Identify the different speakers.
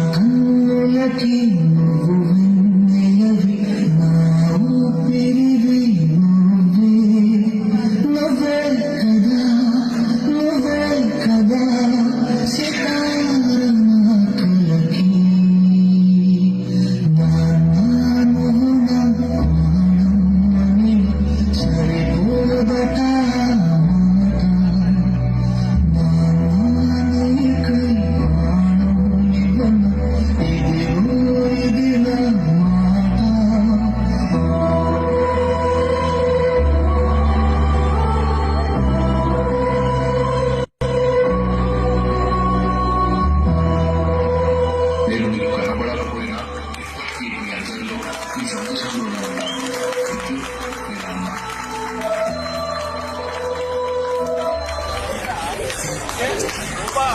Speaker 1: కన్నులకి నువ్వు వెన్నెలవి, నా ఊపిరివి నువ్వే. నువ్వే కదా, నువ్వే కదా సితార మాటలకి. నువ్వు నా ప్రాణం అని సరిపోదట నేను నీకు కనబడకపోయినా ఈ మీ అందరిలో ఈ సంతోషంలో ఉంటాను. నేను అన్నా
Speaker 2: Opa!